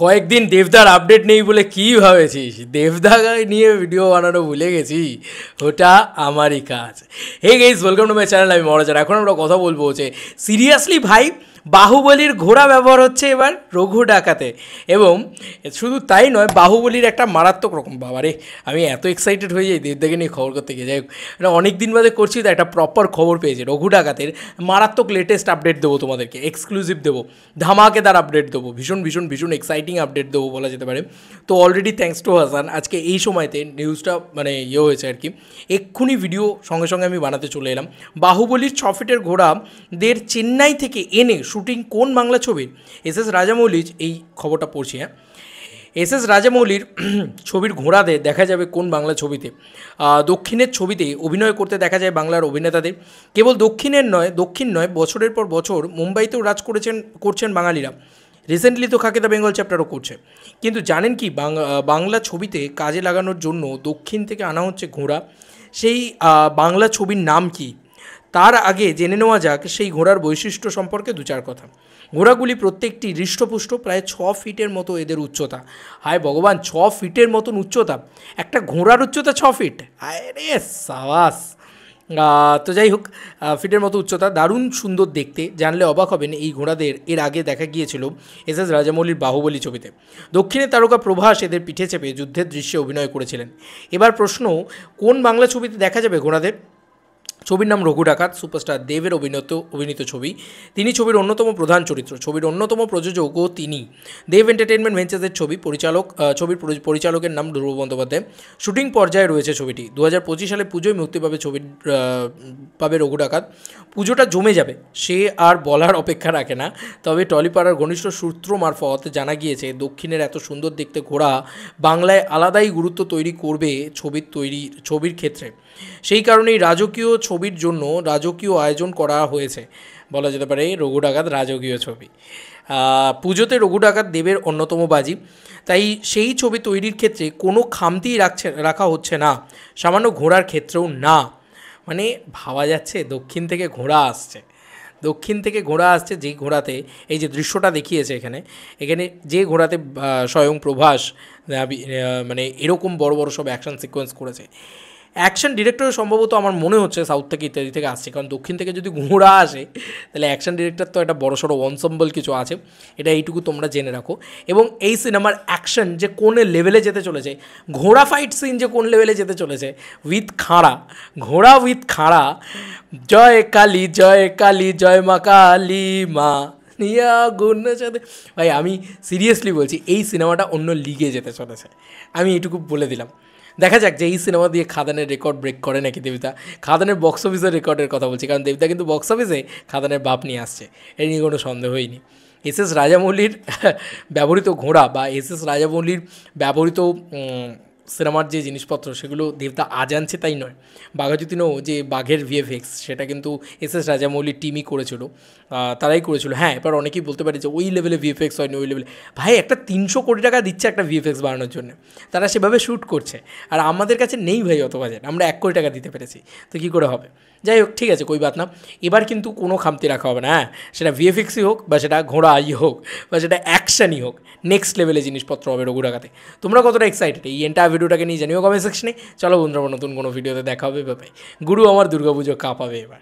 কয়েকদিন দেবদার আপডেট নেই বলে কী ভাবেছিস? দেবদা নিয়ে ভিডিও বানানো ভুলে গেছি, ওটা আমারই কাজ। Hey guys, welcome to my channel. আমি মহারাজার। এখন আমরা কথা বলবো যে সিরিয়াসলি ভাই, বাহুবলীর ঘোড়া ব্যবহার হচ্ছে এবার রঘু ডাকাতে। এবং শুধু তাই নয়, বাহুবলীর একটা মারাত্মক রকম, বাবারে আমি এত এক্সাইটেড হয়ে যাই দেবদাকে নিয়ে খবর করতে গিয়ে। যাই হোক, এটা অনেক দিন বাদে করছি, তো একটা প্রপার খবর পেয়েছে। রঘু ডাকাতের মারাত্মক লেটেস্ট আপডেট দেবো তোমাদেরকে, এক্সক্লুসিভ দেবো, ধামাকেদার আপডেট দেবো, ভীষণ ভীষণ ভীষণ এক্সাইটিং আপডেট দেবো বলা যেতে পারে। তো অলরেডি থ্যাঙ্কস টু হাসান, আজকে এই সময়তে নিউজটা মানে হয়েছে আর কি, এক্ষুনি ভিডিও সঙ্গে সঙ্গে আমি বানাতে চলে এলাম। বাহুবলীর 6 ফিটের ঘোড়াদের চেন্নাই থেকে এনে শুটিং কোন বাংলা ছবির? এস রাজামৌলির এই খবরটা পড়ছি। হ্যাঁ, এস রাজামৌলির ছবির ঘোড়াদের দেখা যাবে কোন বাংলা ছবিতে? দক্ষিণের ছবিতে অভিনয় করতে দেখা যায় বাংলার অভিনেতাদের। কেবল দক্ষিণ নয়, বছরের পর বছর মুম্বাইতেও রাজ করছেন বাঙালিরা। রিসেন্টলি তো খাকি দ্য বেঙ্গল চ্যাপ্টারও করছে। কিন্তু জানেন কি, বাংলা ছবিতে কাজে লাগানোর জন্য দক্ষিণ থেকে আনা হচ্ছে ঘোড়া। সেই বাংলা ছবির নাম কি? তার আগে জেনে নেওয়া যাক সেই ঘোড়ার বৈশিষ্ট্য সম্পর্কে দু চার কথা। ঘোড়াগুলি প্রত্যেকটি হৃষ্টপুষ্ট, প্রায় 6 ফিটের মতো এদের উচ্চতা। হায় ভগবান, 6 ফিটের মতন উচ্চতা! একটা ঘোড়ার উচ্চতা 6 ফিট! আরে সাবাস! তো যাই হোক, ফিটের মতো উচ্চতা, দারুণ সুন্দর দেখতে। জানলে অবাক হবেন, এই ঘোড়াদের এর আগে দেখা গিয়েছিল এস রাজামৌলির বাহুবলী ছবিতে। দক্ষিণের তারকা প্রভাস এদের পিঠে চেপে যুদ্ধের দৃশ্যে অভিনয় করেছিলেন। এবার প্রশ্ন, কোন বাংলা ছবিতে দেখা যাবে ঘোড়াদের? ছবির নাম রঘু ডাকাত, সুপারস্টার দেবের অভিনীত ছবি। তিনি ছবির অন্যতম প্রধান চরিত্র, ছবির অন্যতম প্রযোজকও তিনি। দেব এন্টারটেনমেন্ট ভেঞ্চার্সের ছবির পরিচালকের নাম ধ্রুব বন্দ্যোপাধ্যায়। শুটিং পর্যায়ে রয়েছে ছবিটি। 2025 সালে পুজোয় মুক্তি পাবে রঘু ডাকাত। পুজোটা জমে যাবে, সে আর বলার অপেক্ষা রাখে না। তবে টলিপাড়ার ঘনিষ্ঠ সূত্র মারফত জানা গিয়েছে, দক্ষিণের এত সুন্দর দেখতে ঘোড়া বাংলায় আলাদাই গুরুত্ব তৈরি করবে ছবির ক্ষেত্রে। সেই কারণেই রাজকীয় ছবির জন্য রাজকীয় আয়োজন করা হয়েছে বলা যেতে পারে। রঘু ডাকাত রাজকীয় ছবি, পুজোতে রঘু ডাকাত দেবের অন্যতম বাজি। তাই সেই ছবি তৈরির ক্ষেত্রে কোনো খামতি রাখা হচ্ছে না, সামান্য ঘোড়ার ক্ষেত্রেও না। মানে ভাবা যাচ্ছে দক্ষিণ থেকে ঘোড়া আসছে, যেই ঘোড়াতে এই যে দৃশ্যটা দেখিয়েছে এখানে যে ঘোড়াতে স্বয়ং প্রভাস মানে এরকম বড় বড় সব অ্যাকশন সিকোয়েন্স করেছে। অ্যাকশন ডিরেক্টর সম্ভবত আমার মনে হচ্ছে সাউথ থেকে ইত্যাদি থেকে আসছে, কারণ দক্ষিণ থেকে যদি ঘোড়া আসে তাহলে অ্যাকশন ডিরেক্টর তো একটা বড়সড় অনসম্বল কিছু আছে, এটা এইটুকু তোমরা জেনে রাখো। এবং এই সিনেমার অ্যাকশন যে কোন লেভেলে যেতে চলেছে, ঘোড়া ফাইট সিন যে কোন লেভেলে যেতে চলেছে, ঘোড়া উইথ খাঁড়া, জয় কালী জয় মা কালী মা নিয়া গুণের সাথে। ভাই আমি সিরিয়াসলি বলছি, এই সিনেমাটা অন্য লিগে যেতে চলেছে, আমি এইটুকু বলে দিলাম। দেখা যাক যে এই সিনেমা দিয়ে খাদানের রেকর্ড ব্রেক করে নাকি দেবদা। খাদানের বক্স অফিসের রেকর্ডের কথা বলছি, কারণ দেবদা কিন্তু বক্স অফিসে খাদানের বাপ নিয়ে আসছে, এ নিয়ে কোনো সন্দেহই নেই। এস রাজামৌলির ব্যবহৃত ঘোড়া বা এস রাজামৌলির ব্যবহৃত সিনেমার যে জিনিসপত্র, সেগুলো দেবদা আনছে তাই নয়। বাঘাযতীনও যে বাঘের ভিএফএক্স, সেটা কিন্তু এস রাজামৌলির টিমই করেছিল, তারাই করেছিল। হ্যাঁ, এবার অনেকেই বলতে পারে যে ওই লেভেলে ভিএফএক্স হয়নি, ওই লেভেলে। ভাই, একটা 300 কোটি টাকা দিচ্ছে একটা ভিএফএক্স বানানোর জন্য, তারা সেভাবে শ্যুট করছে। আর আমাদের কাছে নেই ভাই অত বাজেট, আমরা 1 কোটি টাকা দিতে পেরেছি, তো কী করে হবে? যাই হোক, ঠিক আছে, কই বাত না। এবার কিন্তু কোনো খামতি রাখা হবে না। হ্যাঁ, সেটা ভিএফএক্সই হোক, বা সেটা ঘোড়াই হোক, বা সেটা অ্যাকশানই হোক, নেক্সট লেভেলে জিনিসপত্র হবে রঘু ডাকাতে। তোমরা কতটা এক্সাইটেড এই এন্টার ভিডিওটাকে নিয়ে জানিও কমেন্ট সেকশনে। চলো বন্ধুরা, নতুন কোনো ভিডিওতে দেখা হবে। ভাই গুরু আমার দুর্গাপুজো কাঁপাবে এবার।